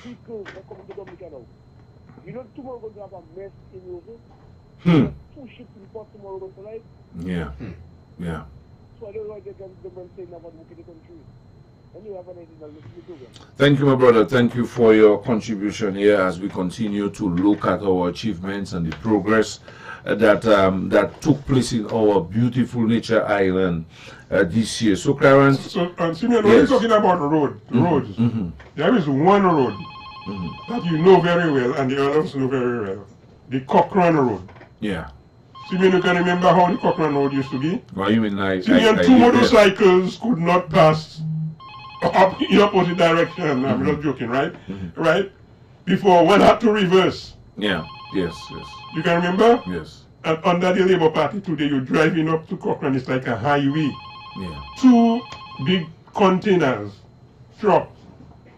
vehicles that come to Dominica now. You know, tomorrow we're going to have a mess in Roseau. Two ships in port tomorrow going to live. Yeah. Yeah. So I don't know why they can say now about the country. And you have an idea of Thank you, my brother. Thank you for your contribution here as we continue to look at our achievements and the progress that took place in our beautiful nature island this year. So, Clarence. So, Simeon, when you're talking about roads, there is one road that you know very well and the others know very well. The Cochrane Road. Yeah. Simeon, you can remember how the Cochrane Road used to be? Well, you mean like Simeon, two motorcycles could not pass up in opposite direction. I'm not joking, right? Right? Before one had to reverse. Yeah. Yes. You can remember? Yes. And under the Labour Party today, you're driving up to Cochrane, it's like a highway. Yeah. Two big containers, trucks,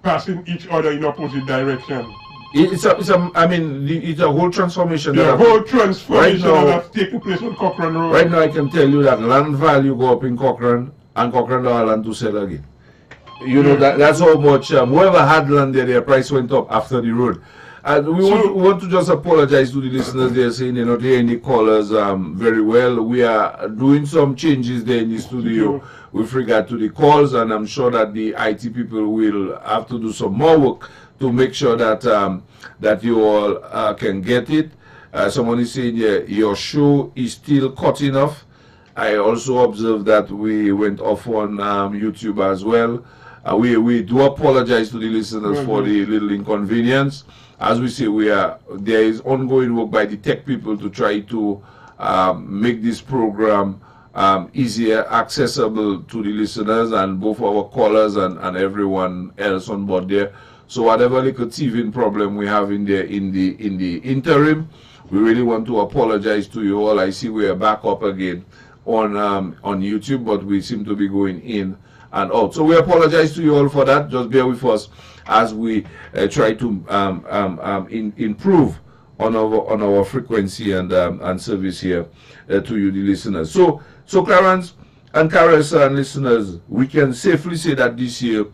passing each other in opposite direction. It's a whole transformation. The whole transformation that's taking place on Cochrane Road. Right now, I can tell you that land value go up in Cochrane, and Cochrane don't have land to sell again. You know, that's how much, whoever had land there, their price went up after the road. And we want to just apologize to the listeners there, saying they're not hearing the callers very well. We are doing some changes there in the studio with regard to the calls, and I'm sure that the IT people will have to do some more work to make sure that that you all can get it. Someone is saying, yeah, your show is still cutting off. I also observed that we went off on YouTube as well. We do apologize to the listeners for the little inconvenience. As we say, there is ongoing work by the tech people to try to make this program easier, accessible to the listeners and both our callers and everyone else on board there. So whatever little teething problem we have in there in the interim, we really want to apologize to you all. I see we are back up again on YouTube, but we seem to be going in and out. So we apologize to you all for that. Just bear with us as we try to improve on our frequency and service here to you, the listeners. So Clarence and Karis and listeners, we can safely say that this year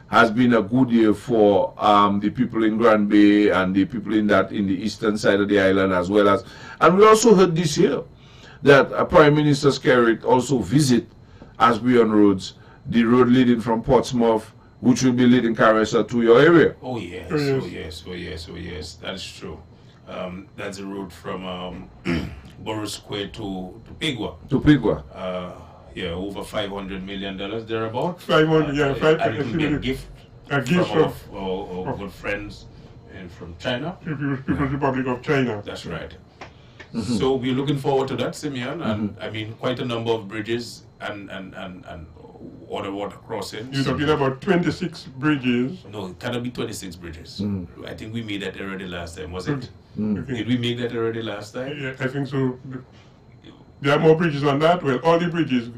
has been a good year for the people in Grand Bay and the people in the eastern side of the island as well as. And we also heard this year that Prime Minister Skerrit also visit, as we on roads, the road leading from Portsmouth, which will be leading Carissa to your area. Oh yes, that's true. That's a road from Borough Square to Pigwa. To Pigwa. Yeah, over $500 million thereabout. 500, and a gift from our good friends from China. People's Republic of China. That's right. So we're looking forward to that, Simeon, and I mean quite a number of bridges and other water crossings. You're talking about 26 bridges. No, it cannot be 26 bridges. I think we made that already last time, was it? Okay. Did we make that already last time? Yeah, I think so. There are more bridges on that. Well, all the bridges.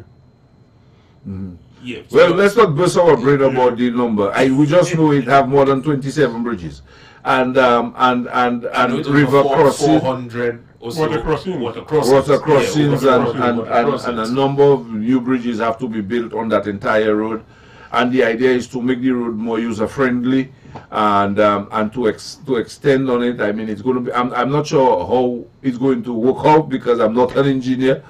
Yeah. Well, let's not burst our brain about the number. We just know it have more than 27 bridges, and river crossings, 400 or so water crossings, and a number of new bridges have to be built on that entire road. And the idea is to make the road more user friendly and to extend on it. I mean, it's going to be. I'm not sure how it's going to work out because I'm not an engineer.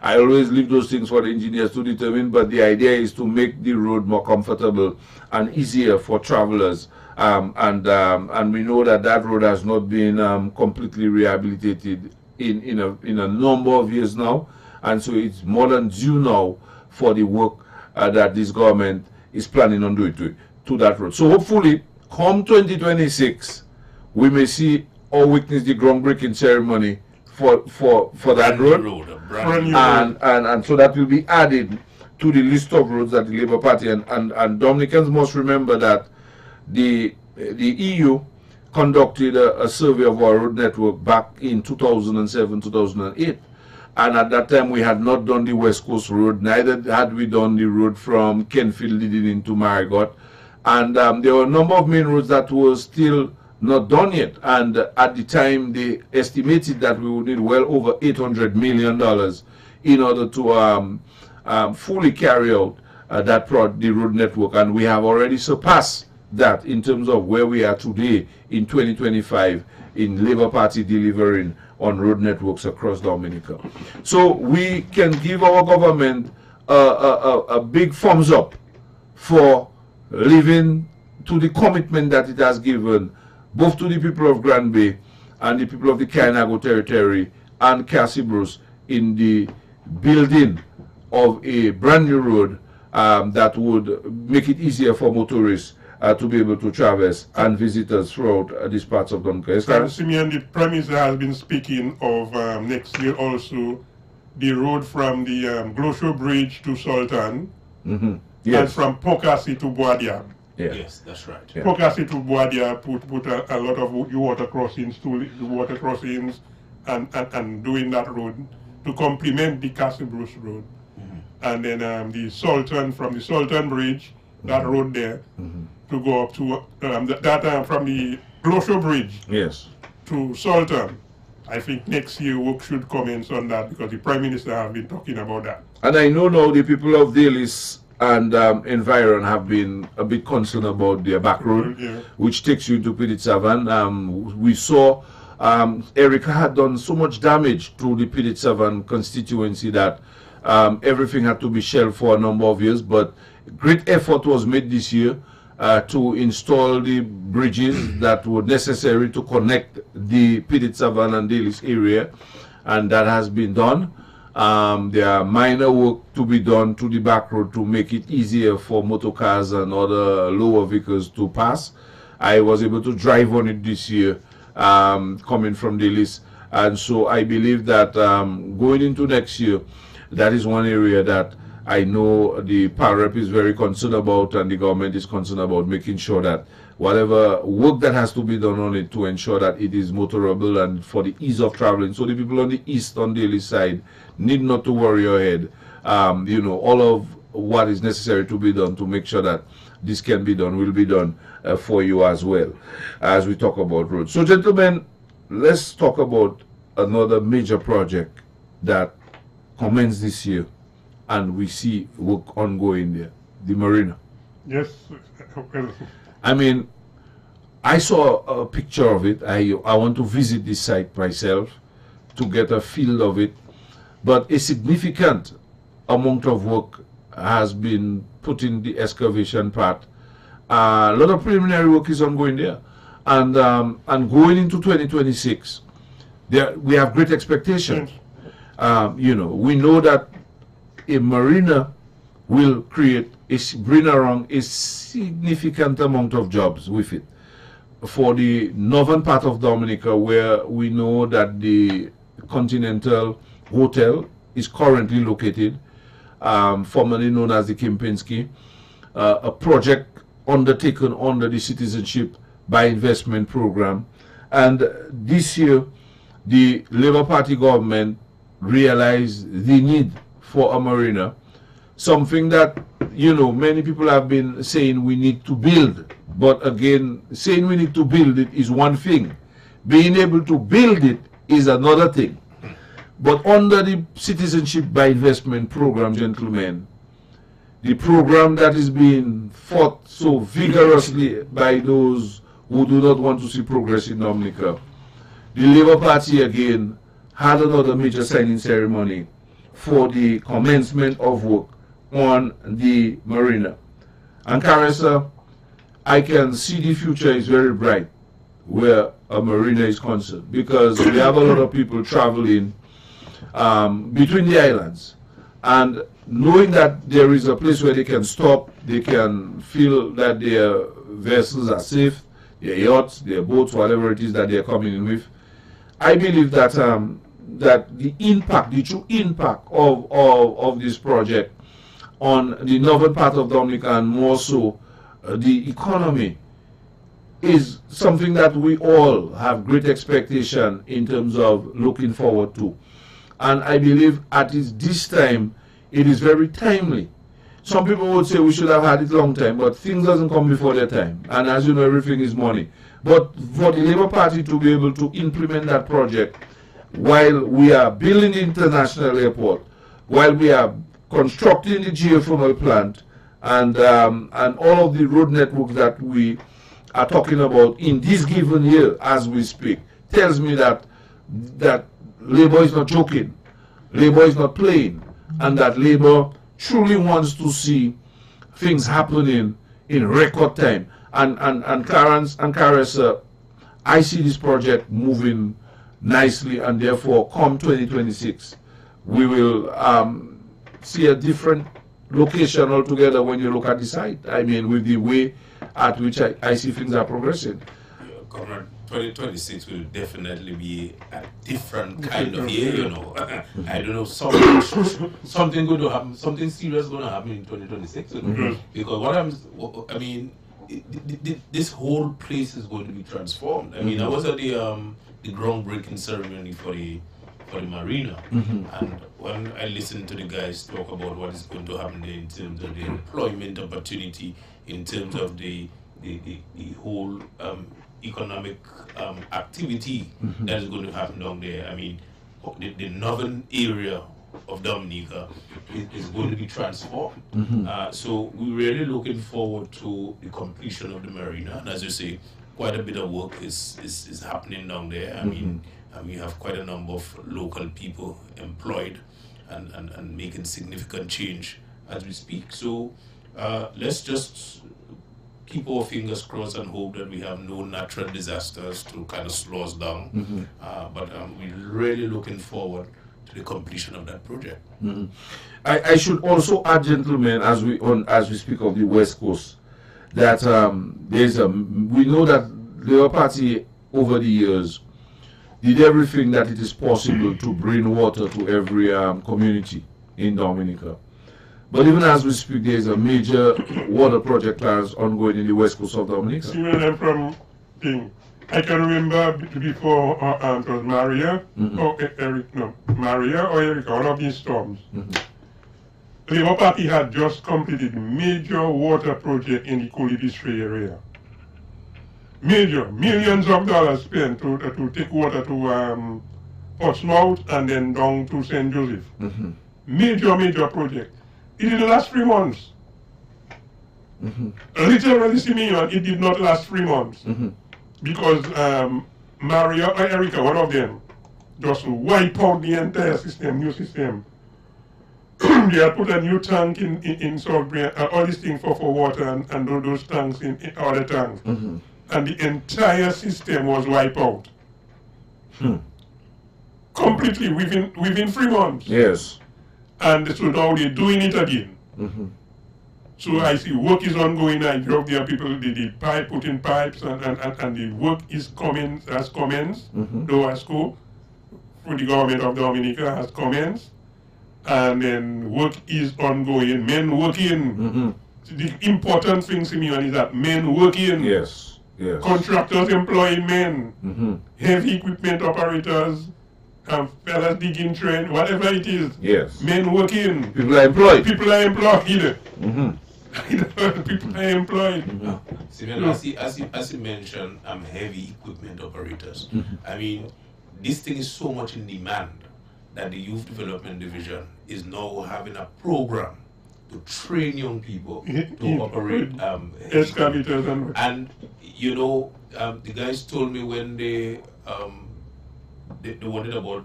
I always leave those things for the engineers to determine. But the idea is to make the road more comfortable and easier for travelers. And we know that road has not been completely rehabilitated in a number of years now, and so it's more than due now for the work that this government is planning on doing to that road. So hopefully, come 2026, we may see or witness the groundbreaking ceremony for that road, and so that will be added to the list of roads that the Labour Party and Dominicans must remember that the EU conducted a survey of our road network back in 2007, 2008. And at that time, we had not done the West Coast Road, neither had we done the road from Kenfield leading into Marigot. And there were a number of main roads that were still not done yet. And at the time, they estimated that we would need well over $800 million in order to fully carry out the road network. And we have already surpassed that in terms of where we are today in 2025 in Labour Party delivering on road networks across Dominica. So we can give our government a big thumbs up for living to the commitment that it has given both to the people of Grand Bay and the people of the Kainago territory and Cassie Bruce in the building of a brand new road that would make it easier for motorists to be able to traverse and visitors throughout these parts of Dominica. And Simeon, the Prime Minister has been speaking of next year also the road from the Glosho Bridge to Sultan and from Pokasi to Boadia. Yeah. Yes, that's right. Yeah. Pokasi to Boadia put a lot of water crossings and doing that road to complement the Castle Bruce Road. And then the Sultan, from the Sultan Bridge, that road there, to go up to from the Glosho Bridge Yes. to Sultan. I think next year work should commence on that because the Prime Minister have been talking about that. And I know now the people of Dalis and Environ have been a bit concerned about their back road, Yeah. which takes you to Piditsavan. We saw Erica had done so much damage to the Piditsavan constituency that everything had to be shelved for a number of years, but great effort was made this year to install the bridges that were necessary to connect the Piditsavan and Dalis area, and that has been done. There are minor work to be done to the back road to make it easier for motor cars and other lower vehicles to pass. I was able to drive on it this year coming from Dalis, and so I believe that going into next year, that is one area that I know the PAREP is very concerned about, and the government is concerned about making sure that whatever work that has to be done on it to ensure that it is motorable and for the ease of traveling. So the people on the east, on Daly side, need not to worry your head. You know, all of what is necessary to be done to make sure that this can be done will be done for you as well, as we talk about roads. So gentlemen, let's talk about another major project that commenced this year, and we see work ongoing there, the marina. Yes. I mean, I saw a picture of it. I want to visit this site myself to get a feel of it, but a significant amount of work has been put in the excavation part. A lot of preliminary work is ongoing there, and going into 2026, we have great expectations. You know, we know that a marina will bring around a significant amount of jobs with it. For the northern part of Dominica, where we know that the Continental Hotel is currently located, formerly known as the Kempinski, a project undertaken under the Citizenship by Investment Program. And this year, the Labour Party government realized the need for a marina, something that, you know, many people have been saying we need to build. But again, saying we need to build it is one thing. Being able to build it is another thing. But under the Citizenship by Investment Program, gentlemen, the program that is being fought so vigorously by those who do not want to see progress in Dominica, the Labour Party again had another major signing ceremony for the commencement of work on the marina. And Carissa, I can see the future is very bright where a marina is concerned, because we have a lot of people traveling between the islands, and knowing that there is a place where they can stop, they can feel that their vessels are safe, their yachts, their boats, whatever it is that they are coming in with. I believe that that the impact, the true impact of this project on the northern part of Dominica, and more so the economy, is something that we all have great expectation in terms of looking forward to. And I believe at this time, it is very timely. Some people would say we should have had it long time, but things doesn't come before their time. And as you know, everything is money. But for the Labour Party to be able to implement that project while we are building the international airport, while we are constructing the geothermal plant, and all of the road networks that we are talking about in this given year as we speak tells me that Labour is not joking, Labour is not playing, and that Labour truly wants to see things happening in record time. And Clarence and Carissa, I see this project moving nicely, and therefore come 2026 we will see a different location altogether when you look at the site. I mean, with the way at which I see things are progressing. Comrade, 2026 will definitely be a different kind of year, you know. I don't know, something going to happen, something serious going to happen in 2026, you know. Because this whole place is going to be transformed. I mean, I was at the groundbreaking ceremony for the marina, and when I listened to the guys talk about what is going to happen there in terms of the employment opportunity, in terms of the whole economic activity that is going to happen down there. I mean, the northern area of Dominica is going to be transformed. So we're really looking forward to the completion of the marina. And as you say, quite a bit of work is happening down there. I mean, we have quite a number of local people employed and making significant change as we speak. So let's just keep our fingers crossed and hope that we have no natural disasters to kind of slow us down. But we're really looking forward to the completion of that project. I should also add, gentlemen, as we speak of the West Coast, that we know that the Labour Party over the years did everything that it is possible to bring water to every community in Dominica. But even as we speak, there is a major water project plans ongoing in the West Coast of Dominica. I can remember before it was Maria or Erica, one of these storms. The Labour Party had just completed major water project in the Colibri area. Major, millions of dollars spent to take water to Portsmouth and then down to St. Joseph. Major project. It didn't last 3 months. Literally, Simeon, it did not last 3 months. Because Maria or Erica, one of them, just wiped out the entire system, new system. They had put a new tank in Southbury, all these things for water and those tanks in other tanks. And the entire system was wiped out. Completely within 3 months. Yes. And so now they're doing it again. So I see work is ongoing. I drove there, people did pipe, put in pipes, and the work has commenced. DOASCO, for the government of Dominica, has commenced. And then work is ongoing. Men working. The important thing, Simeon, is that men working. Yes. Contractors employing men. Heavy equipment operators, fellas digging train, whatever it is. Yes. Men working. People are employed. People are employed. People are employed. Simeon, as you mentioned, heavy equipment operators. I mean, this thing is so much in demand that the Youth Development Division is now having a program to train young people to operate excavators and you know, the guys told me when they wanted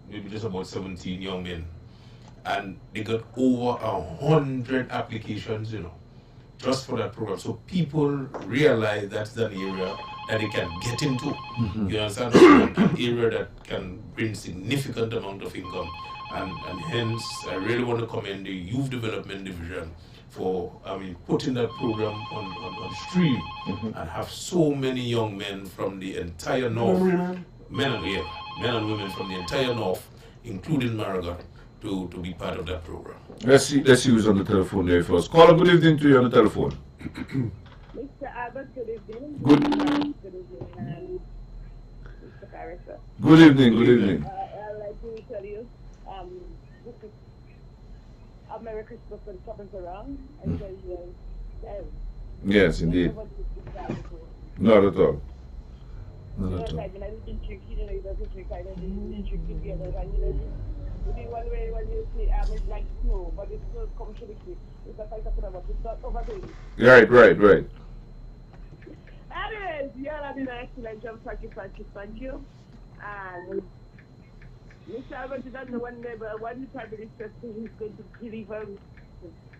maybe just about 17 young men, and they got over 100 applications, you know, just for that program. So people realize that's an area that they can get into. You understand? An area that can bring significant amount of income. And hence, I really want to commend the Youth Development Division for putting that program on stream and have so many young men from the entire North, men and women from the entire North, including Marigot, to be part of that program. Let's see who's on the telephone there first. Caller, good evening to you on the telephone. Mr. Albert, good evening. Good evening, Mr. Carissa. Good evening. I'd like to tell you, this is a Merry Christmas when comes around. I tell you, yes, indeed. Not at all. Not at all. I didn't drink, you know, it doesn't drink, I didn't drink the other, Maybe when you see it's like snow, but it's still comes to the sea. It's a kind of whatever. It's not overdoing it. Right. Anyways, you all have been an excellent job. Thank you. And Mr. Albert, you don't know when the Prime Minister says he's going to deliver,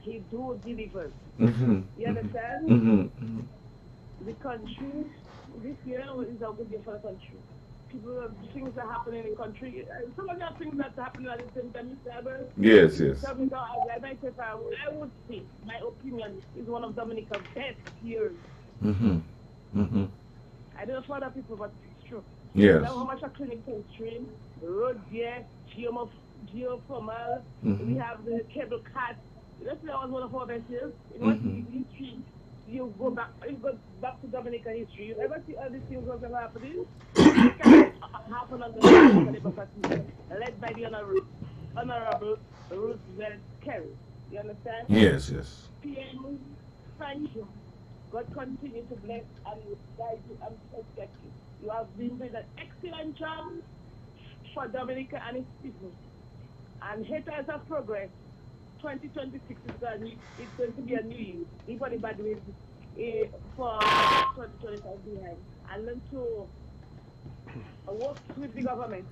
he do deliver. You understand? The country, this year is a good year for the country. Things are happening in the country. Some of the things that are happening at the same time, Mr. Albert. Yes. I would say, my opinion is one of Dominica's best years. I don't know for other people, but it's true. Yes. Now how much a clinical train, road there, geothermal, we have the cable cut. That's was one of our best years. In what history, you go back to Dominica history. You ever see all these things that are happening? It can happen on the democracy, led by the honorable Roosevelt Kerry. You understand? Yes. PM, thank you. God continue to bless and guide you and protect you. You have been doing an excellent job for Dominica and its people. And haters of progress, 2026 is going to be a new year. Even bad ways for 2025 behind. And learn to work with the government.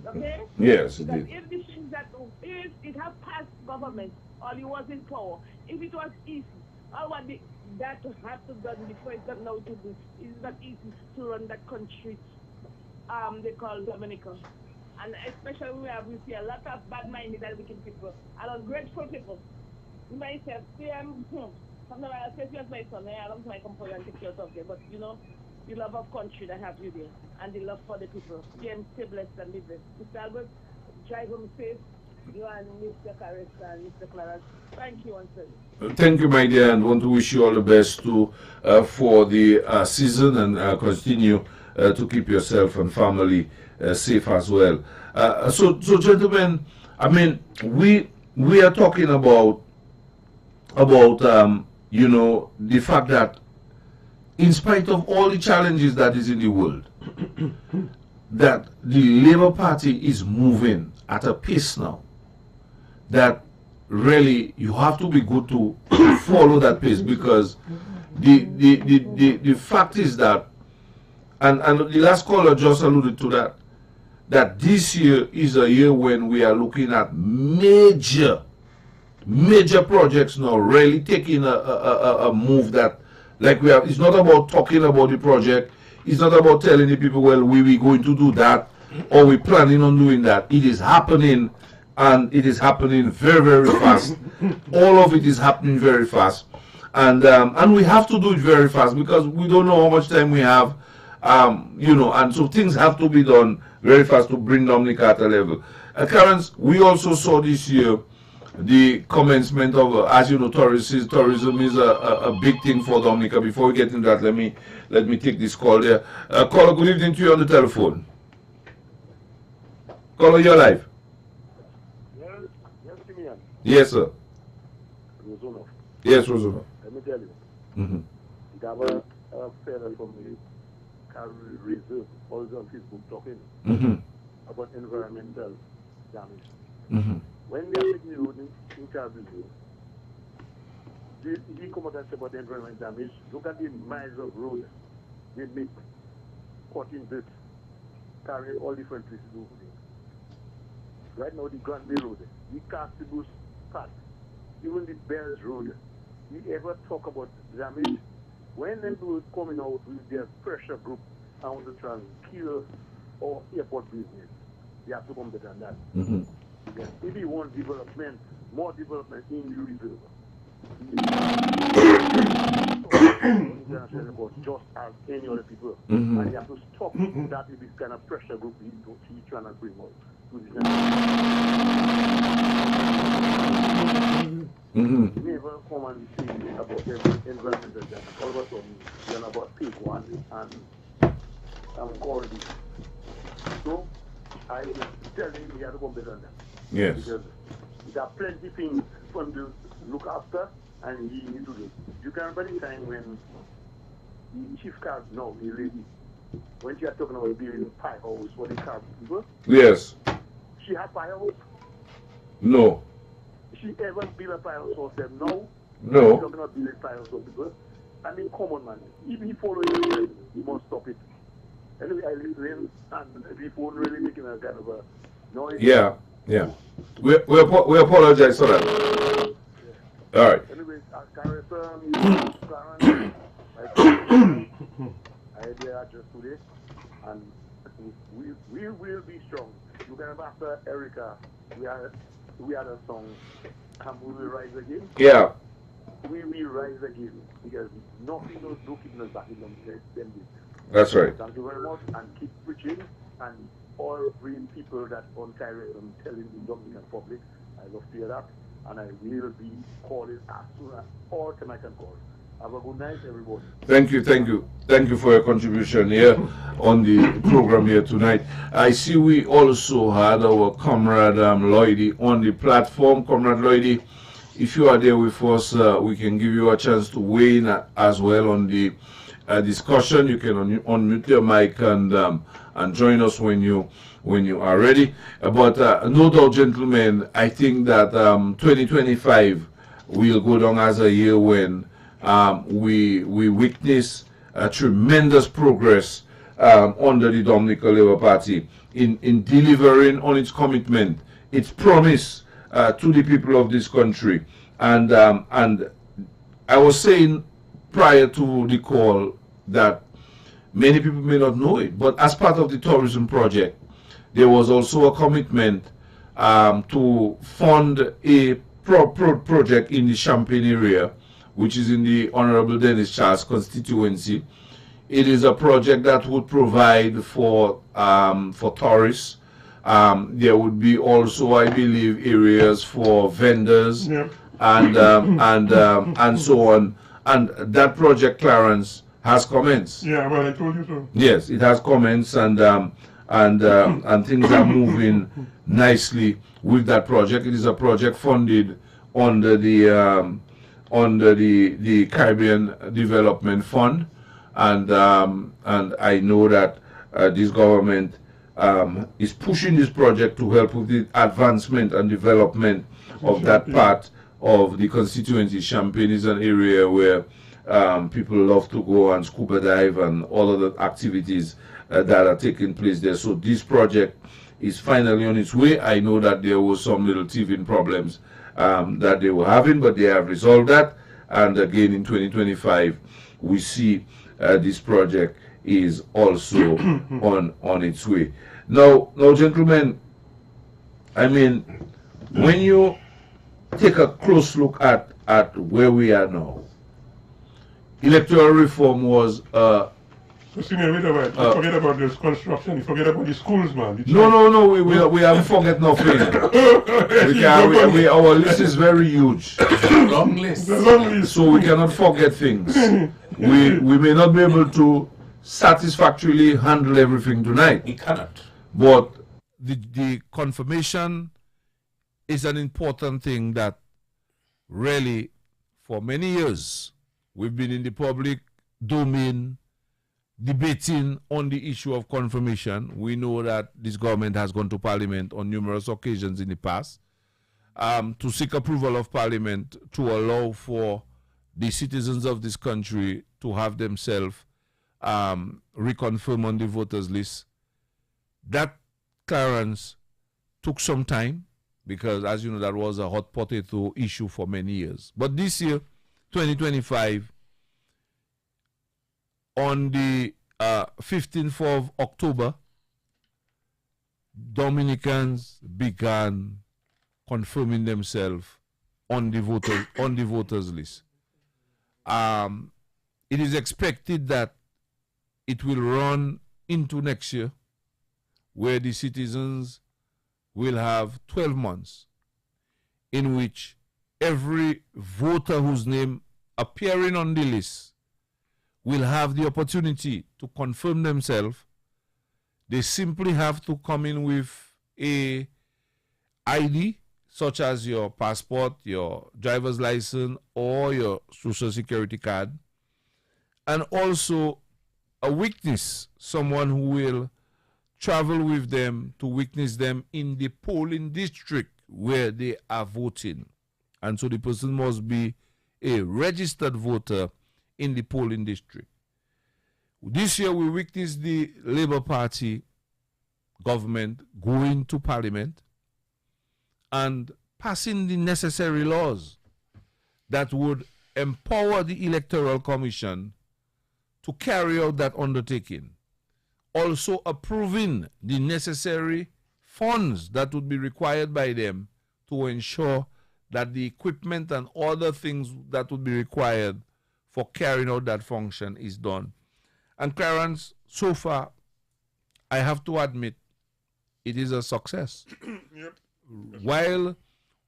Okay? Yes, because indeed. if the things if it have passed government, or it was in power, if it was easy, all what that have to done before it's not now to do. It's not easy to run that country. They call Dominica, and especially we see a lot of bad-minded and wicked people and ungrateful people. Myself, sometimes I say to my son, I don't my company and take care of them, but the love of country that have you there and the love for the people. Stay blessed and be blessed. Mr. Albert, drive home safe. You and Mr. Carissa and Mr. Clarence. Thank you once again. Thank you, my dear, and want to wish you all the best too for the season, and continue to keep yourself and family safe as well. So, gentlemen, I mean, we are talking about the fact that in spite of all the challenges that is in the world, that the Labour Party is moving at a pace now that really you have to be good to follow that pace, because the fact is that, and the last caller just alluded to that this year is a year when we are looking at major projects now really taking a move that, like, we have. It's not about talking about the project, it's not about telling the people, well, we going to do that or we planning on doing that. It is happening, and it is happening very fast. All of it is happening very fast, and we have to do it very fast because we don't know how much time we have, and so things have to be done very fast to bring Dominica at a level. Clarence, we also saw this year the commencement of, as you know, tourism is a big thing for Dominica. Before we get into that, let me take this call there. Caller, good evening to you on the telephone. Caller, you're live. Yes, Simeon. Yes, sir. Rosanov. Yes, Rosanov. Let me tell you. It have a fellow from the Caribbean Reserve, also on Facebook, talking about environmental damage. When they are taking the road in Caribbean Reserve, he come out and say about the environmental damage. Look at the miles of road they make, cutting dirt, carrying all different places over there. Right now, the Granby Road, the Castibus Path, even the Bells Road, we ever talk about damage? When them people coming out with their pressure group and want to try and kill our airport business, they have to come better than that. Yes. If you want development, more development in the reserve, just as any other people, and you have to stop that with this kind of pressure group he's trying to bring out to the never come and say about environmental damage. All of a sudden, you're about page one and I'm calling it. So I tell him he has to come better than that. Yes. Because there are plenty things for him to look after, and he needs to do. You can remember the time when the chief cab, no, the lady, when she was talking about building firehouse for the cab people. Yes. She had firehouse. No. She ever build a file source them? No. No. She cannot build a file source because, I mean, come on, man. If he follow you, he must stop it. Anyway, I listen and the phone really making a kind of a noise. Yeah. Yeah. We apologize for that. All right. Anyways, Clarence, I had their address today, and we will be strong. You can have after Erica, we had a song, and we will rise again. Yeah. We will rise again because nothing knows no keeping us back in them. That's right. Thank you very much, and keep preaching and all bring people that on Kairos and telling the Dominican public. I love to hear that, and I will be calling as soon as all time I can call. Have a good night, everybody. Thank you for your contribution here on the program here tonight. I see we also had our comrade Lloydie on the platform. Comrade Lloydie, if you are there with us, we can give you a chance to weigh in as well on the discussion. You can unmute your mic and join us when you are ready. But no doubt, gentlemen, I think that 2025 will go down as a year when we witness tremendous progress under the Dominican Labour Party in delivering on its commitment, its promise to the people of this country. And I was saying prior to the call that many people may not know it, but as part of the tourism project, there was also a commitment to fund a project in the Champagne area, which is in the Honorable Dennis Charles constituency. It is a project that would provide for tourists. There would be also, I believe, areas for vendors. Yep. And so on. And that project, Clarence, has commenced. Yeah, well, I told you so. Yes, it has commenced, and things are moving nicely with that project. It is a project funded under the Caribbean Development Fund, and I know that this government is pushing this project to help with the advancement and development of that part of the constituency. Champagne is an area where people love to go and scuba dive and all of the activities that are taking place there. So this project is finally on its way. I know that there was some little teething problems that they were having, but they have resolved that. And again, in 2025, we see this project is also on its way. Now, gentlemen, I mean, when you take a close look at where we are now, electoral reform was forget about this construction. You forget about the schools, man. No. We haven't forget nothing. Our list is very huge. Long list. So we cannot forget things. We may not be able to satisfactorily handle everything tonight. We cannot. But the confirmation is an important thing that really, for many years, we've been in the public domain debating on the issue of confirmation. We know that this government has gone to Parliament on numerous occasions in the past to seek approval of Parliament to allow for the citizens of this country to have themselves reconfirmed on the voters list. That clearance took some time because, as you know, that was a hot potato issue for many years. But this year, 2025, on the 15th of October, Dominicans began confirming themselves on the voters list. It is expected that it will run into next year, where the citizens will have 12 months in which every voter whose name appearing on the list will have the opportunity to confirm themselves. They simply have to come in with a ID, such as your passport, your driver's license, or your social security card, and also a witness, someone who will travel with them to witness them in the polling district where they are voting. And so the person must be a registered voter in the polling district. This year we witnessed the Labour Party government going to Parliament and passing the necessary laws that would empower the Electoral Commission to carry out that undertaking. Also approving the necessary funds that would be required by them to ensure that the equipment and other things that would be required for carrying out that function is done. And Clarence, so far, I have to admit, it is a success. Yep. While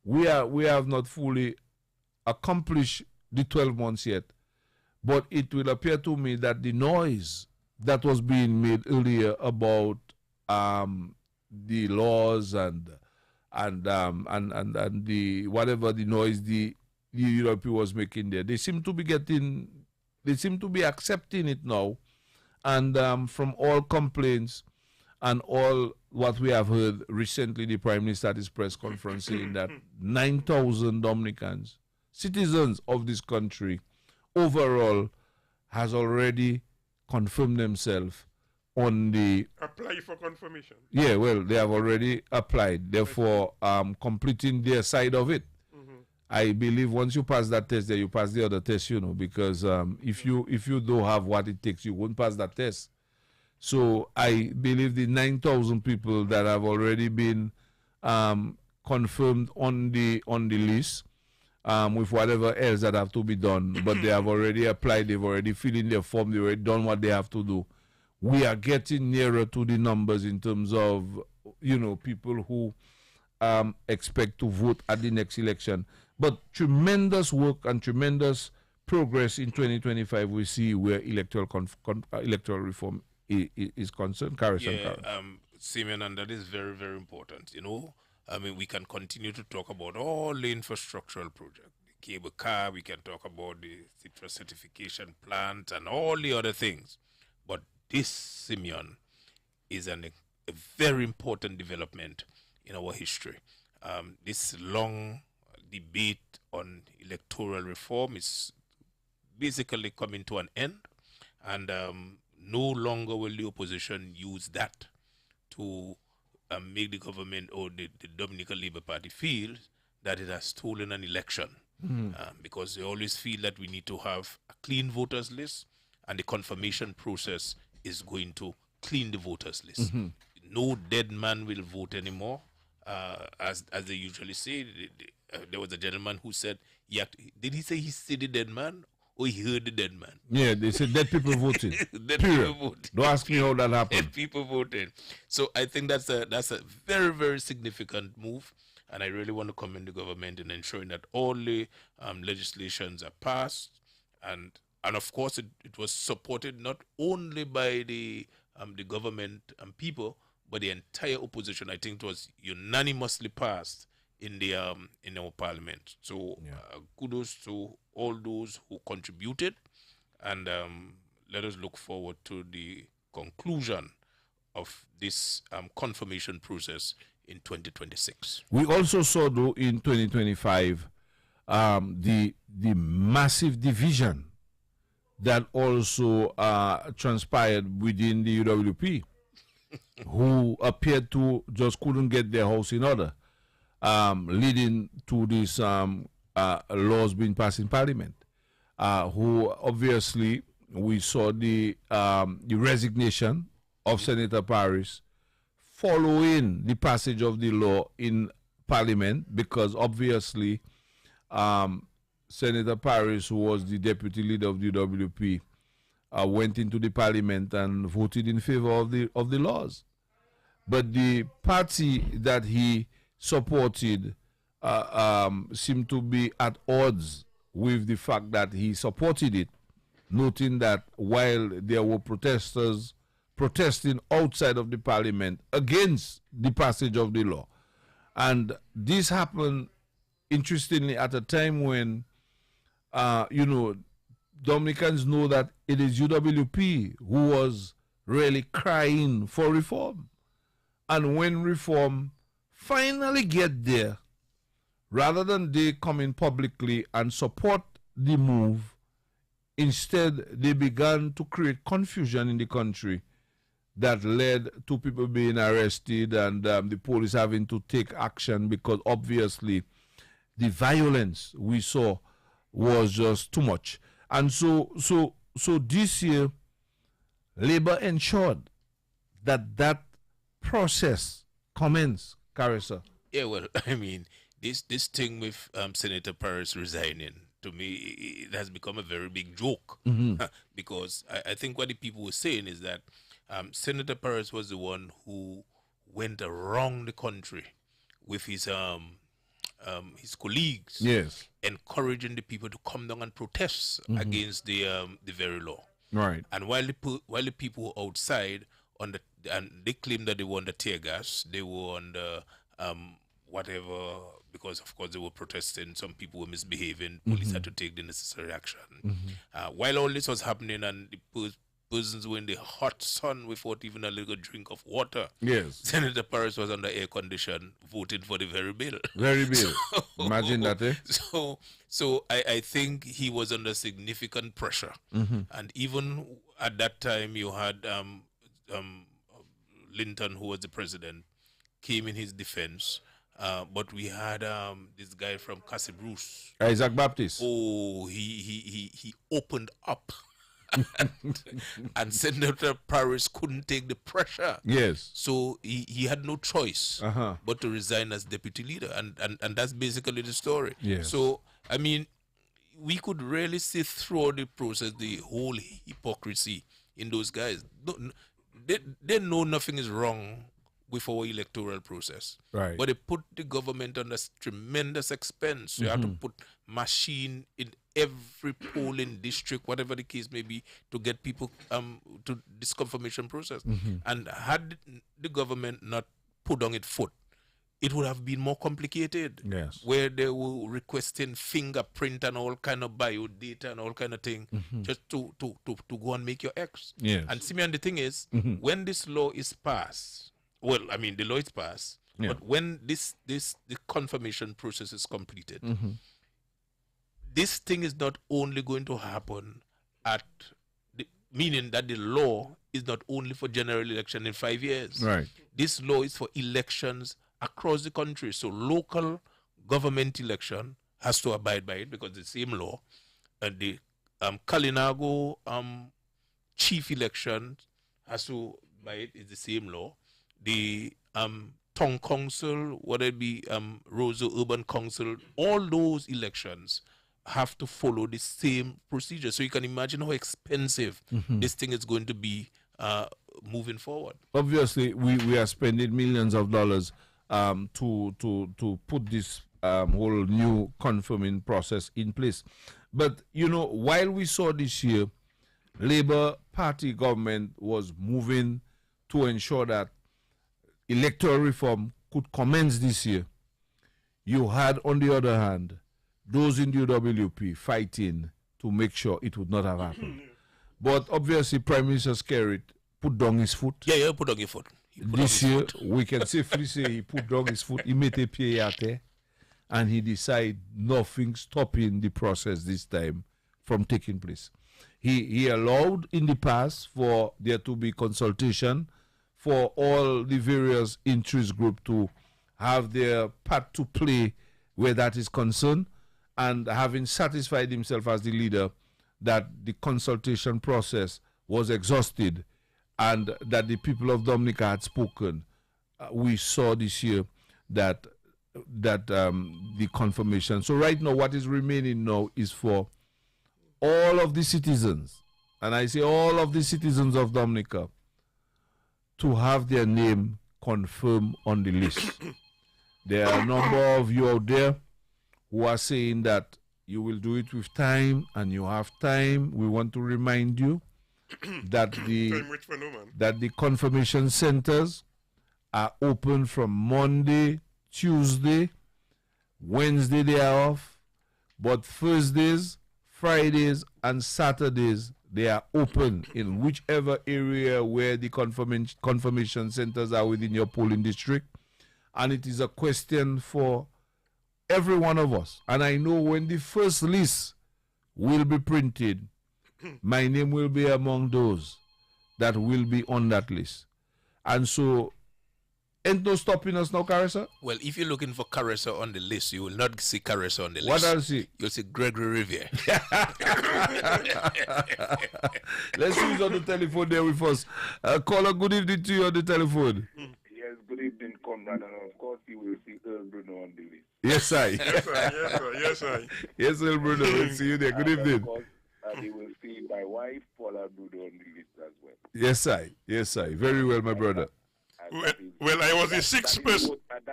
we have not fully accomplished the 12 months yet, but it will appear to me that the noise that was being made earlier about the laws and the whatever the noise the Europe was making there, they seem to be accepting it now, and from all complaints and all what we have heard recently, the Prime Minister at his press conference saying that 9,000 Dominicans, citizens of this country, overall, has already confirmed themselves on the... Apply for confirmation. Yeah, well, they have already applied, therefore completing their side of it. I believe once you pass that test, then you pass the other test, because if you don't have what it takes, you won't pass that test. So I believe the 9,000 people that have already been confirmed on the list, with whatever else that have to be done, but they have already applied, they've already filled in their form, they've already done what they have to do. We are getting nearer to the numbers in terms of, people who expect to vote at the next election. But tremendous work and tremendous progress in 2025 we see where electoral reform is concerned. Simeon, and that is very, very important. We can continue to talk about all the infrastructural projects, the cable car, we can talk about the citrus certification plant and all the other things. But this, Simeon, is a very important development in our history. This long debate on electoral reform is basically coming to an end, and no longer will the opposition use that to make the government or the Dominican Labour Party feel that it has stolen an election, because they always feel that we need to have a clean voters list, and the confirmation process is going to clean the voters list. No dead man will vote anymore, as they usually say. There was a gentleman who said, did he say he said the dead man? Or he heard the dead man? Yeah, they said dead people voting. Dead people voting. Don't ask me how that happened. Dead people voting. So I think that's a very, very significant move, and I really want to commend the government in ensuring that all the legislations are passed, and of course it was supported not only by the government and people, but the entire opposition. I think it was unanimously passed in our parliament. So kudos to all those who contributed, and let us look forward to the conclusion of this confirmation process in 2026. We also saw, though, in 2025 the massive division that also transpired within the UWP, who appeared to just couldn't get their house in order, leading to these laws being passed in Parliament. Who obviously we saw the resignation of Senator Paris following the passage of the law in Parliament, because obviously Senator Paris, who was the deputy leader of the UWP, went into the Parliament and voted in favor of the laws. But the party that he supported seemed to be at odds with the fact that he supported it, noting that while there were protesters protesting outside of the Parliament against the passage of the law. And this happened, interestingly, at a time when, Dominicans know that it is UWP who was really crying for reform. And when reform finally get there rather than they come in publicly and support the move, instead they began to create confusion in the country that led to people being arrested and the police having to take action because obviously the violence we saw was just too much. And so this year, Labour ensured that process commenced, Carissa. Yeah, well, I mean, this thing with Senator Paris resigning, to me, it has become a very big joke. Because I think what the people were saying is that Senator Paris was the one who went around the country with his colleagues, Yes. encouraging the people to come down and protest against the very law. Right. And while the people were outside and they claimed that they were under tear gas, they were under whatever, because of course they were protesting. Some people were misbehaving. Police had to take the necessary action. While all this was happening, and the persons were in the hot sun without even a little drink of water. Yes. Senator Paris was under air condition, voting for the very bill. Very bill. Imagine that, eh? So I think he was under significant pressure, and even at that time, you had Linton, who was the president, came in his defense. But we had this guy from Cassie Bruce, Isaac Baptist. Oh, he opened up. And Senator Paris couldn't take the pressure. Yes. So he had no choice but to resign as deputy leader. And that's basically the story. Yes. So, I mean, we could really see through the process the whole hypocrisy in those guys. They know nothing is wrong with our electoral process. Right. But they put the government under tremendous expense. You have to put machine in every polling district, whatever the case may be, to get people to this confirmation process. And had the government not put on its foot, it would have been more complicated. Yes. Where they were requesting fingerprint and all kind of bio data and all kind of thing just to go and make your X. Yes. And Simeon, the thing is, when this law is passed, well, I mean, the law is passed, but when the confirmation process is completed, this thing is not only going to happen meaning that the law is not only for general election in 5 years. Right. This law is for elections across the country. So local government election has to abide by it because it's the same law. And the Kalinago chief election has to by it is the same law. The town council, whether it be Roseau Urban Council, all those elections have to follow the same procedure. So you can imagine how expensive this thing is going to be moving forward. Obviously, we are spending millions of dollars to put this whole new confirming process in place. But, you know, while we saw this year, Labour Party government was moving to ensure that electoral reform could commence this year. You had, on the other hand, those in the UWP fighting to make sure it would not have happened. But obviously, Prime Minister Skerrit put down his foot. Yeah, put down his foot. This year, we can safely say he put down his foot. He made a pied and he decided nothing stopping the process this time from taking place. He allowed in the past for there to be consultation for all the various interest groups to have their part to play where that is concerned, and having satisfied himself as the leader that the consultation process was exhausted and that the people of Dominica had spoken, we saw this year that the confirmation. So right now, what is remaining now is for all of the citizens, and I say all of the citizens of Dominica, to have their name confirmed on the list. There are a number of you out there who are saying that you will do it with time, and you have time. We want to remind you that the confirmation centers are open from Monday, Tuesday, Wednesday they are off, but Thursdays, Fridays, and Saturdays they are open in whichever area where the confirmation centers are within your polling district. And it is a question for every one of us. And I know when the first list will be printed, my name will be among those that will be on that list. And so, ain't no stopping us now, Carissa? Well, if you're looking for Carissa on the list, you will not see Carissa on the list. What else see? You'll see Gregory Riviere. Let's see who's on the telephone there with us. Caller, good evening to you on the telephone. Yes, good evening, Conrad, and of course you will see Earl Bruno on the list. Yes, I. Yes, sir. Yes, sir. Yes, sir. Yes, Earl Bruno. We'll see you there. Good And evening. of course, you will see my wife, Paula Bruno, on the list as well. Yes, I. Yes, I. Very well, my brother. And Well, I was the sixth person. And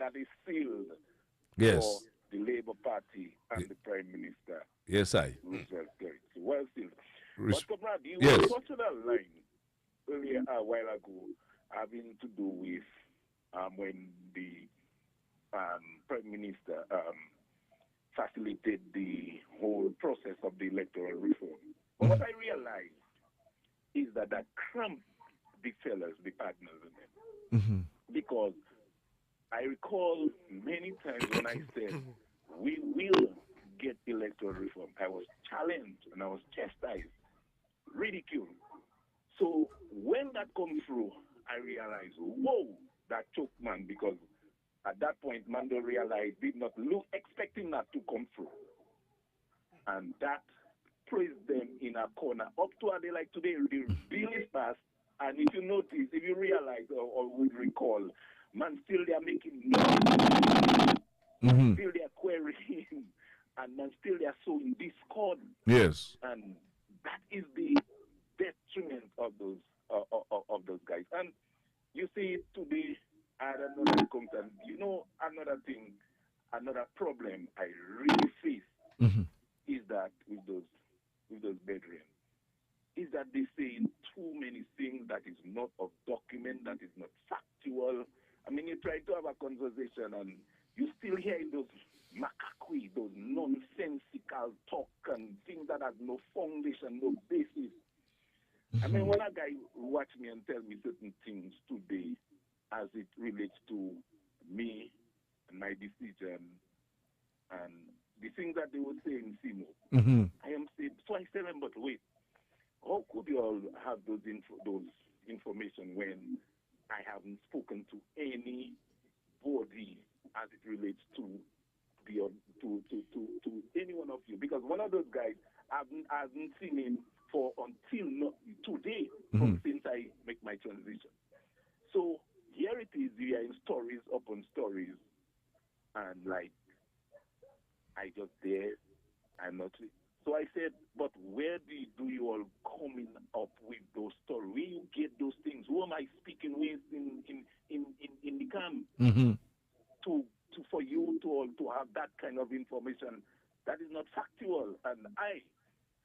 that is sealed Yes. for the Labour Party and the Prime Minister, Yes, I. Roosevelt Garrett. So well sealed. Res- But Conrad, you Yes. were touching a line earlier a while ago having to do with when the Prime Minister facilitated the whole process of the electoral reform. But what I realized is that cramped the fellas, the partners in them. Because I recall many times when I said, we will get electoral reform, I was challenged and I was chastised, ridiculed. So when that comes through, I realized, whoa, that choked man, because at that point, Mando realized, did not look, expecting that to come through. And that placed them in a corner. Up to a day like today, the bill is passed. And if you notice, if you realize or would recall, man, still they are making noise, still they are querying, and man, still they are sowing discord. Yes. And that is the detriment of those guys. And you see today, I don't know that comes, and you know another thing, another problem I really face is that with those brethren, is that they say too many things that is not of document, that is not factual. I mean, you try to have a conversation and you still hear those macaque, those nonsensical talk and things that have no foundation, no basis. I mean, when a guy watch me and tell me certain things today as it relates to me and my decision and the things that they would say in Simo, I am saying, so I tell them, but wait, how could you all have those information when I haven't spoken to any body as it relates to to any one of you? Because one of those guys, I haven't seen him for until today, since I make my transition. So here it is, we are in stories upon stories, and like I just there, I'm not. So I said, but where do you all coming up with those stories? Where you get those things? Who am I speaking with in the camp for you to have that kind of information that is not factual? And I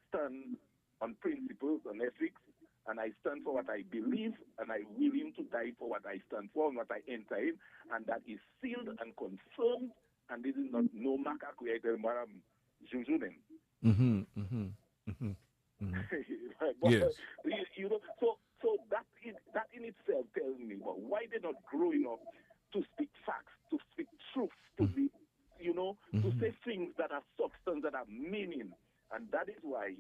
stand on principles, on ethics, and I stand for what I believe, and I'm willing to die for what I stand for and what I enter in, and that is sealed and confirmed. And this is not no macaque created, madam Jujunen. But, Yes. you know, so that in itself tells me, well, why they're not growing up to speak facts, to speak truth, to be, to say things that have substance, that have meaning. And that is why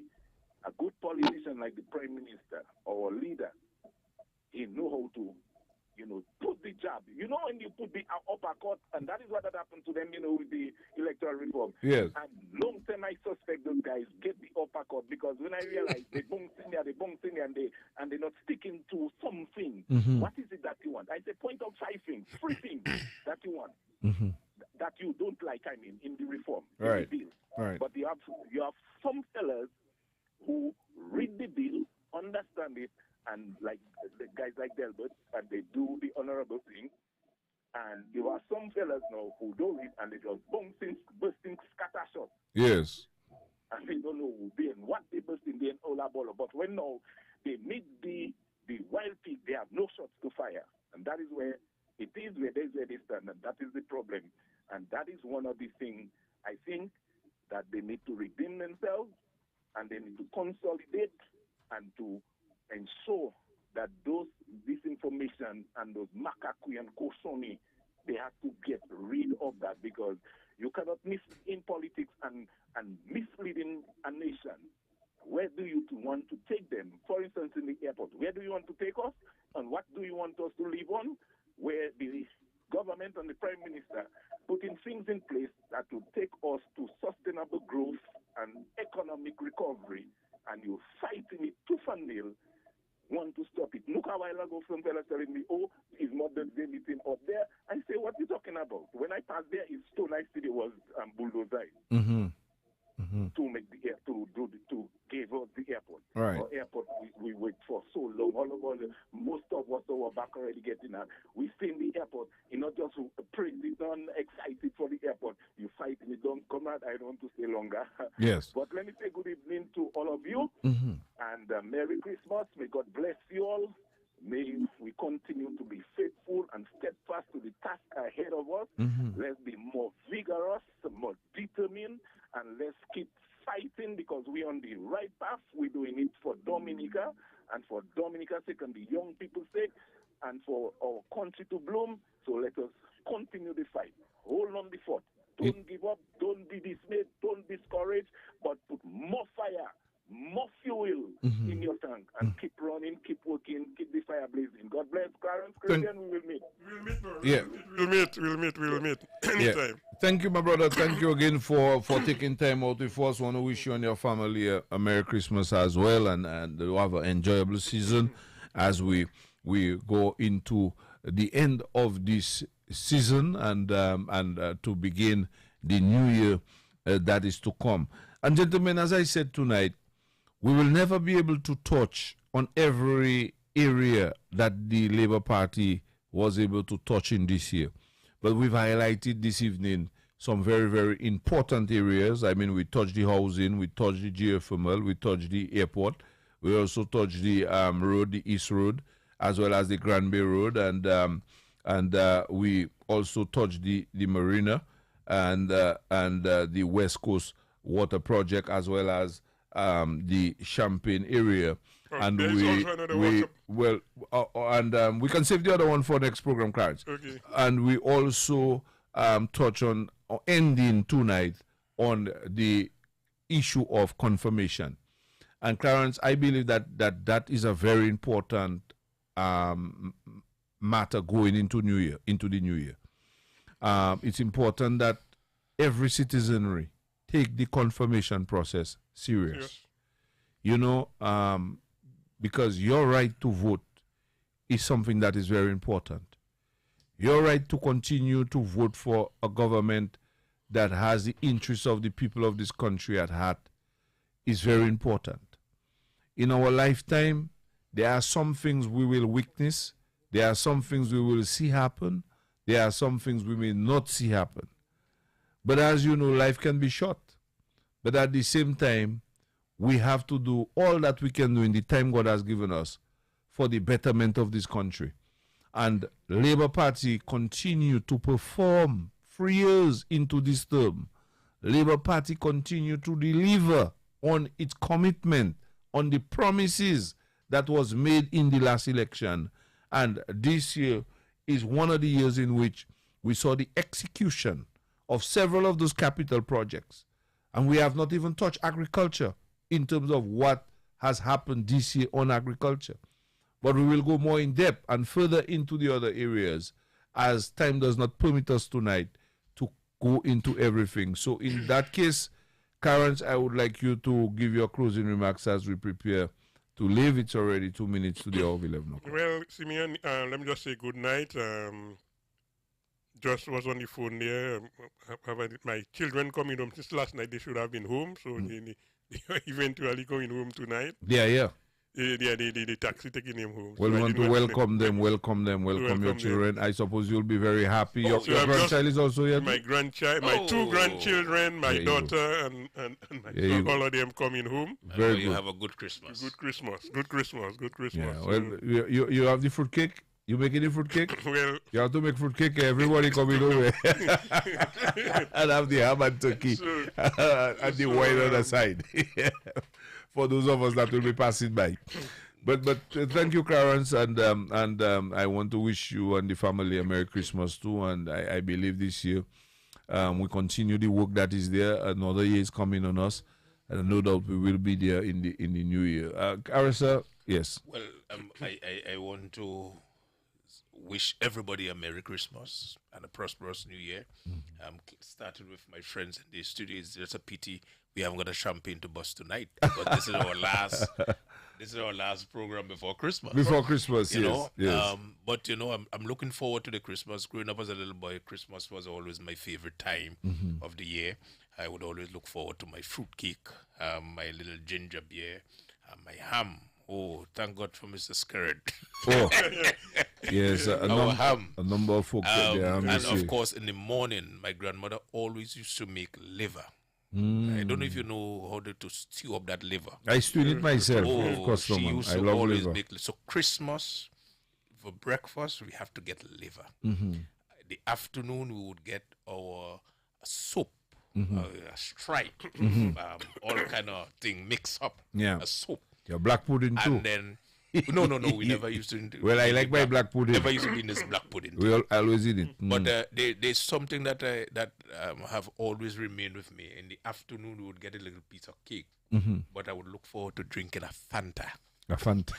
a good politician like the Prime Minister or leader, he know how to, put the jab. When you put the uppercut, and that is what had happened to them, with the electoral reform. Yes. And long term, I suspect those guys get the uppercut, because when I realize they bounce in there, and they're not sticking to something. What is it that you want? I say point out 5 things, 3 things that you want, that you don't like. I mean, in the reform, in Right. the bill. Right. But you have some fellas who read the bill, understand it, and like the guys like Delbert, and they do the honorable thing. And you have some fellas now who don't read, and they just bursting scatter shots. Yes. And they don't know who they and what they bursting the Ola Bolo. But when now they meet the wild pig, they have no shots to fire. And that is where it is, where they stand, and that is the problem. And that is one of the things I think that they need to redeem themselves, and they need to consolidate and to ensure that this information and those macaque and Kosoni They have to get rid of that because you cannot miss in politics and misleading a nation. Where do you want to take them? For instance, in the airport, where do you want to take us? And what do you want us to live on? Where the government and the Prime Minister putting things in place that will take us to sustainable growth and economic recovery, and you fighting it tooth and nail, want to stop it. Look, a while ago, some fellas telling me, oh, it's not the anything up there. I say, what are you talking about? When I passed there, it's stone. I see there was bulldozed to make the air to give us the airport. Right. Our airport we wait for so long. All of us, most of us are back already getting out. We stay in the airport. You know, just praising and excited for the airport. You fight me, don't come out. I don't want to stay longer. Yes. But let me say good evening to all of you and Merry Christmas. May God bless you all. May we continue to be faithful and steadfast to the task ahead of us. Let's be more vigorous, more determined, and let's keep fighting because we're on the right path. We're doing it for Dominica and for Dominica's sake and the young people's sake and for our country to bloom. So let us continue the fight. Hold on the fort. Don't give up. Don't be dismayed. Don't discourage. But put more fire, more fuel in your tank and keep running, keep working, keep the fire blazing. God bless. Clarence Christian, we will meet. We'll meet, bro. Yeah. We'll meet. Anytime. Thank you, my brother. Thank you again for taking time out with us. Want to wish you and your family a Merry Christmas as well, and have an enjoyable season as we go into the end of this season and to begin the new year that is to come. And gentlemen, as I said tonight, we will never be able to touch on every area that the Labour Party was able to touch in this year. But we've highlighted this evening some very, very important areas. I mean, we touched the housing, we touched the GFML, we touched the airport, we also touched the road, the East Road, as well as the Grand Bay Road, and we also touched the marina and the West Coast Water Project, as well as the Champagne area. And we can save the other one for next program, Clarence. Okay. And we also touch on ending tonight on the issue of confirmation. And Clarence, I believe that is a very important matter going into the new year. It's important that every citizenry take the confirmation process serious. Yes. You know, because your right to vote is something that is very important. Your right to continue to vote for a government that has the interests of the people of this country at heart is very important. In our lifetime, there are some things we will witness, there are some things we will see happen, there are some things we may not see happen. But as you know, life can be short. But at the same time, we have to do all that we can do in the time God has given us for the betterment of this country. And Labour Party continue to perform 3 years into this term. Labour Party continue to deliver on its commitment, on the promises that was made in the last election. And this year is one of the years in which we saw the execution of several of those capital projects. And we have not even touched agriculture in terms of what has happened this year on agriculture. But we will go more in depth and further into the other areas as time does not permit us tonight to go into everything. So in that case, Clarence, I would like you to give your closing remarks as we prepare to leave. It's already 2 minutes to the hour of 11 o'clock. Well, Simeon, let me just say good night. Just was on the phone there. My children coming home since last night. They should have been home, so they are eventually coming home tonight. Yeah. The taxi taking them home. Well, so we want to welcome your children. I suppose you'll be very happy. Your grandchild is also here. My grandchild, my 2 grandchildren, my daughter, and my son, all of them coming home. Very good. You have a good Christmas. Good Christmas. Yeah. Well, you have the fruitcake. You making the fruitcake? Well, you have to make fruitcake. Everybody coming over and have the ham and turkey and the wine on the side for those of us that will be passing by. But thank you, Clarence, and I want to wish you and the family a Merry Christmas too. And I believe this year we continue the work that is there. Another year is coming on us, and no doubt we will be there in the new year. Carissa, yes. Well, I want to wish everybody a Merry Christmas and a prosperous New Year. Started with my friends in the studio. It's just a pity we haven't got a champagne to bust tonight, but this is our last. This is our last program before Christmas. Before Christmas, you yes. know. Yes. But I'm looking forward to the Christmas. Growing up as a little boy, Christmas was always my favorite time of the year. I would always look forward to my fruit cake, my little ginger beer, my ham. Oh, thank God for Mr. Skirt. Oh, yes, a number of folks get there. And of course, in the morning, my grandmother always used to make liver. I don't know if you know how to stew up that liver. I stew it myself, Oh, of course. she used I to love always liver. make. So Christmas, for breakfast, we have to get liver. The afternoon, we would get our soup, a stripe, all kind of thing mixed up. Yeah. A soup. Your black pudding too. And then, no, we never used to. Well, I like my black pudding. Never used to be in this black pudding. We always eat it. But there's something that have always remained with me. In the afternoon, we would get a little piece of cake, but I would look forward to drinking a Fanta. A Fanta.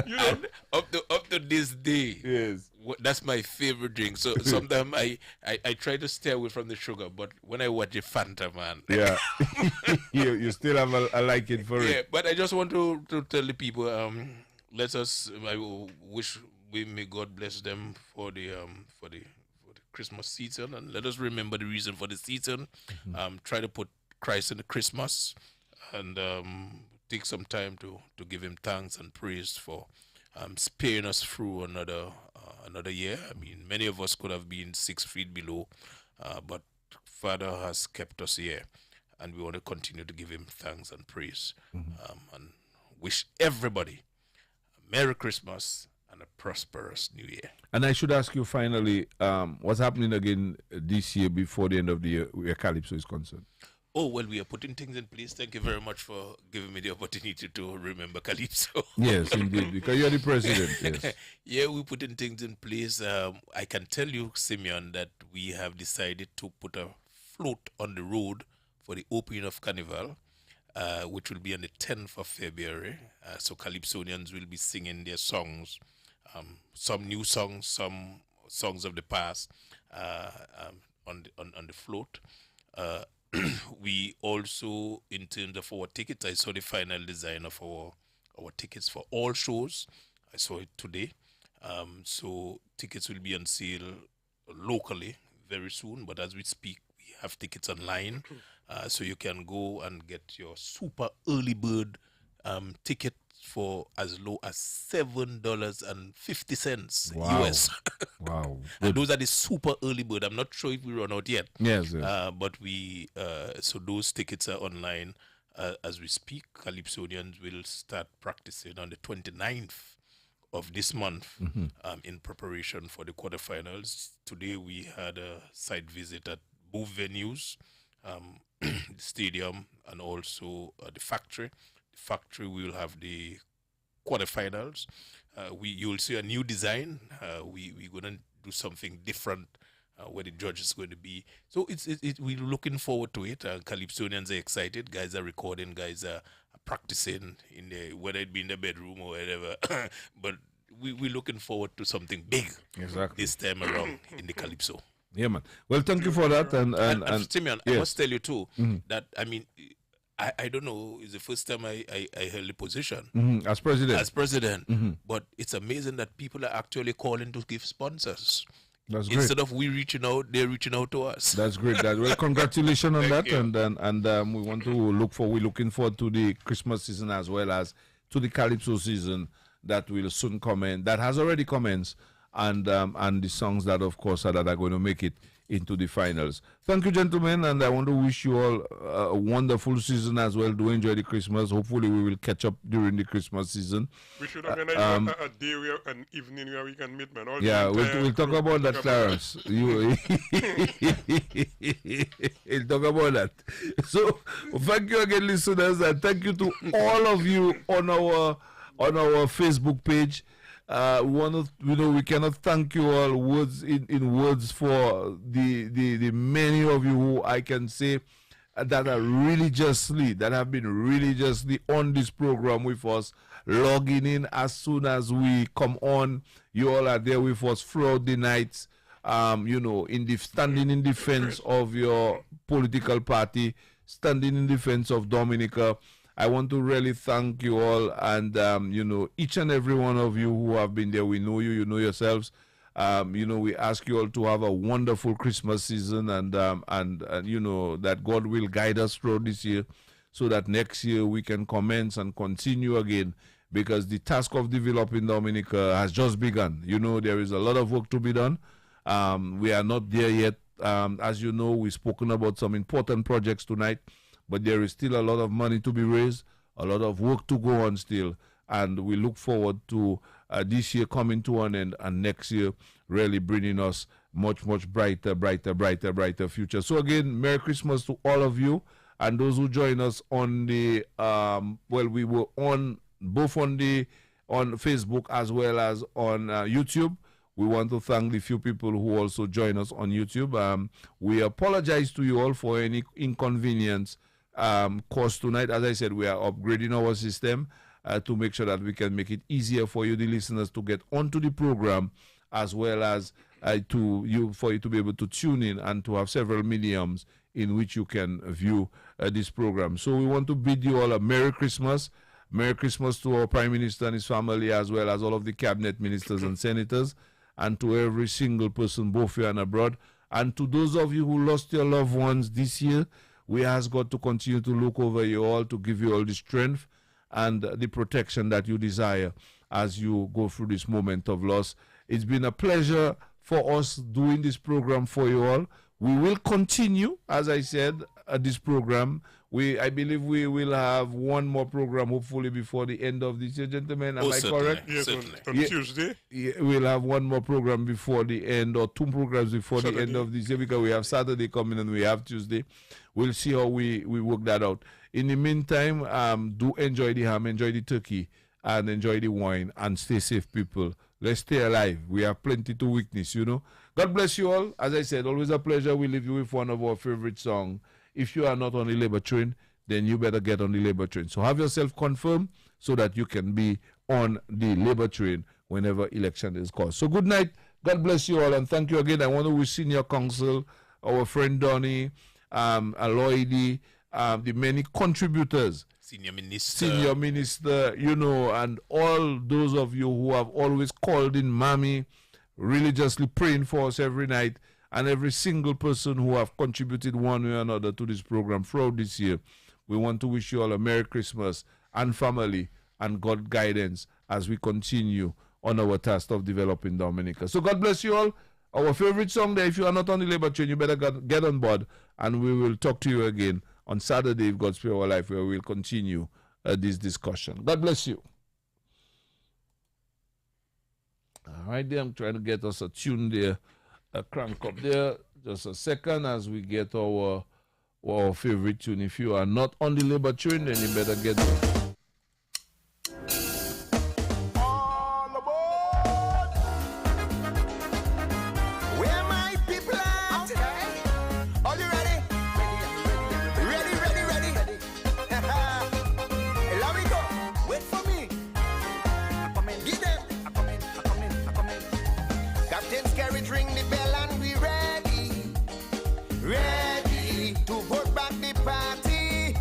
And up to this day, Yes. that's my favorite drink. So sometimes I try to stay away from the sugar, but when I watch a Fanta, man, Yeah. you still have a liking for yeah. it. But I just want to tell the people, I wish may God bless them for the Christmas season, and let us remember the reason for the season. Try to put Christ in the Christmas, and take some time to give Him thanks and praise for sparing us through another year. I mean, many of us could have been 6 feet below, but Father has kept us here, and we want to continue to give Him thanks and praise, and wish everybody a Merry Christmas and a prosperous New Year. And I should ask you finally, what's happening again this year before the end of the year where Calypso is concerned? Oh, well, we are putting things in place. Thank you very much for giving me the opportunity to remember Calypso. Yes, indeed, because you're the president. Yes. Yeah, we're putting things in place. I can tell you, Simeon, that we have decided to put a float on the road for the opening of Carnival, which will be on the 10th of February. So Calypsonians will be singing their songs, some new songs, some songs of the past, on the float. We also, in terms of our tickets, I saw the final design of our tickets for all shows. I saw it today. So tickets will be on sale locally very soon, but as we speak, we have tickets online. So you can go and get your super early bird ticket for as low as $7.50 Wow. US. Wow. And those are the super early bird. I'm not sure if we run out yet. Yes. Yes. But we so those tickets are online as we speak. Calypsonians will start practicing on the 29th of this month in preparation for the quarterfinals. Today we had a site visit at both venues, the stadium and also the factory. The factory will have the quarterfinals. You'll see a new design. We're going to do something different where the judge is going to be. So we're looking forward to it. Calypsonians are excited. Guys are recording. Guys are practicing whether it be in the bedroom or whatever. But we're looking forward to something big this time around in the Calypso. Yeah, man. Well, thank you for that. And Simeon, yes. I must tell you too that I mean, I don't know. It's the first time I held the position as president. as president, but it's amazing that people are actually calling to give sponsors. That's great. Instead of we reaching out, they're reaching out to us. That's great. Well, congratulations on that. you. And we want to we're looking forward to the Christmas season as well as to the Calypso season that will soon commence. That has already commenced, and the songs that of course that are going to make it into the finals. Thank you, gentlemen, and I want to wish you all a wonderful season as well. Do enjoy the Christmas. Hopefully, we will catch up during the Christmas season. We should organize a day where an evening where we can meet, man. All Yeah, the entire we'll talk crew about that, talk Clarence. We'll talk about that. So, thank you again, listeners, and thank you to all of you on our Facebook page. We want to, we cannot thank you all words in words for the many of you who I can say that are that have been religiously on this program with us, logging in as soon as we come on. You all are there with us throughout the nights, standing in defense of your political party, standing in defense of Dominica. I want to really thank you all, and each and every one of you who have been there. We know you, you know yourselves. We ask you all to have a wonderful Christmas season, and that God will guide us through this year, so that next year we can commence and continue again. Because the task of developing Dominica has just begun. There is a lot of work to be done. We are not there yet. As you know, we've spoken about some important projects tonight. But there is still a lot of money to be raised, a lot of work to go on still, and we look forward to this year coming to an end, and next year really bringing us much, much brighter future. So again, Merry Christmas to all of you, and those who join us on the we were on both on Facebook as well as on YouTube. We want to thank the few people who also join us on YouTube. We apologize to you all for any inconvenience caused tonight. As I said, we are upgrading our system to make sure that we can make it easier for you, the listeners, to get onto the program, as well as for you to be able to tune in and to have several mediums in which you can view this program. So we want to bid you all a Merry Christmas. Merry Christmas to our Prime Minister and his family, as well as all of the cabinet ministers and senators, and to every single person, both here and abroad. And to those of you who lost your loved ones this year, we ask God to continue to look over you all, to give you all the strength and the protection that you desire as you go through this moment of loss. It's been a pleasure for us doing this program for you all. We will continue, as I said, this program. I believe we will have one more program, hopefully before the end of this year, gentlemen. Am I correct? Yes, on Tuesday. Yeah, we'll have one more program before the end, or two programs before the end of this year, because we have Saturday coming and we have Tuesday. We'll see how we work that out. In the meantime, do enjoy the ham, enjoy the turkey, and enjoy the wine, and stay safe, people. Let's stay alive. We have plenty to witness, God bless you all. As I said, always a pleasure. We leave you with one of our favorite songs. If you are not on the labor train, then you better get on the labor train. So have yourself confirmed so that you can be on the labor train whenever election is called. So good night. God bless you all, and thank you again. I want to wish Senior Counsel, our friend Donnie, Aloidi, the many contributors, Senior Minister, and all those of you who have always called in Mommy, religiously praying for us every night, and every single person who have contributed one way or another to this program throughout this year. We want to wish you all a Merry Christmas and family and God guidance as we continue on our task of developing Dominica. So God bless you all. Our favorite song there, if you are not on the labor train, you better get on board, and we will talk to you again on Saturday, if God spare our life, where we'll continue this discussion. God bless you. All right, there, I'm trying to get us a tune there. Crank up there just a second as we get our favorite tune. If you are not on the labor train, then you better get on. All aboard! Where my people at? Okay. Are you ready? Ready. Here we go. Wait for me. Get them. I come in. Captain's carriage ring the bell and we ready to vote back the party.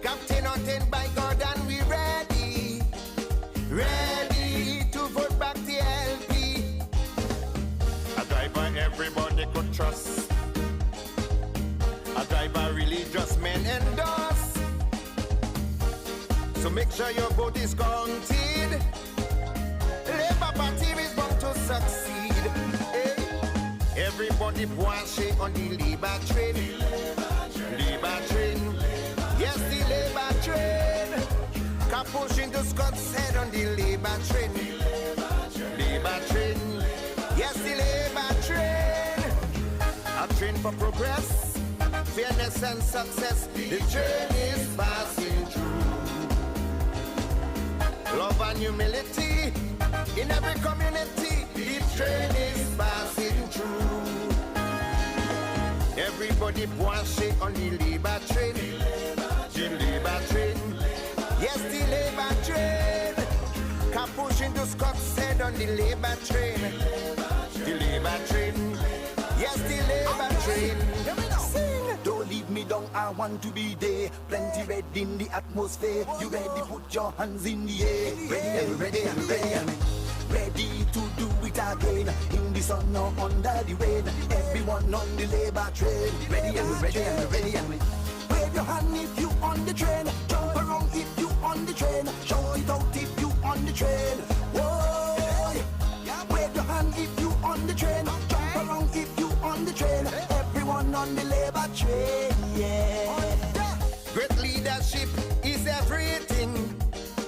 Captain ordained by God and we ready to vote back the LP. A driver everybody could trust, a driver religious men endorse. So make sure your vote is counted. Labour Party is bound to succeed. Hey. Every Everybody branché on the labor train. Labor train. Yes, the labor train. Can push into Scott's head on the labor train. Labor train. Yes, the labor train. A train for progress, fairness and success. The train is passing through. Love and humility in every community. The train is passing through. Everybody branché on the labor train. The labor train. Yes, the labor train. Can push into Scott's head on the labor train. The labor train. Yes, the labor train. Sing. Don't leave me down, I want to be there. Plenty red in the atmosphere. You ready? Put your hands in the air. Ready and ready and ready and ready to do it again. In the sun or under the rain. Everyone on the labor train. Ready and ready and ready and wave your hand if you on the train. Jump around if you on the train. Shout it out if you on the train. Whoa. Wave your hand if you on the train. Jump around if you on the train. Everyone on the labor train, yeah. Great leadership is everything.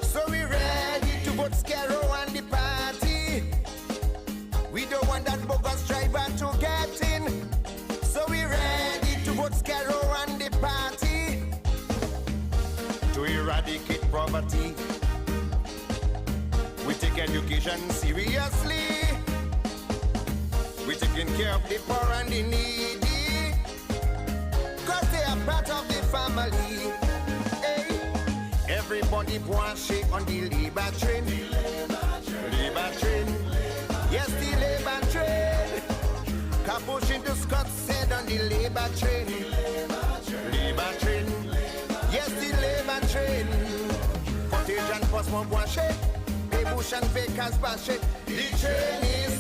So we ready to vote Scarrow and the party. We don't want that bogus driver to get in. So we ready to vote Scarrow and the party. To eradicate poverty. We take education seriously. We taking care of the poor and the needy. Cause they are part of the family. Hey. Everybody branché on the labor train. Labor train. Yes, the labor train. Can push into Scott's head on the labor train. Labor train. Yes, the labor train. Cottage and Postman branché. Bush and Fakers branché. The train is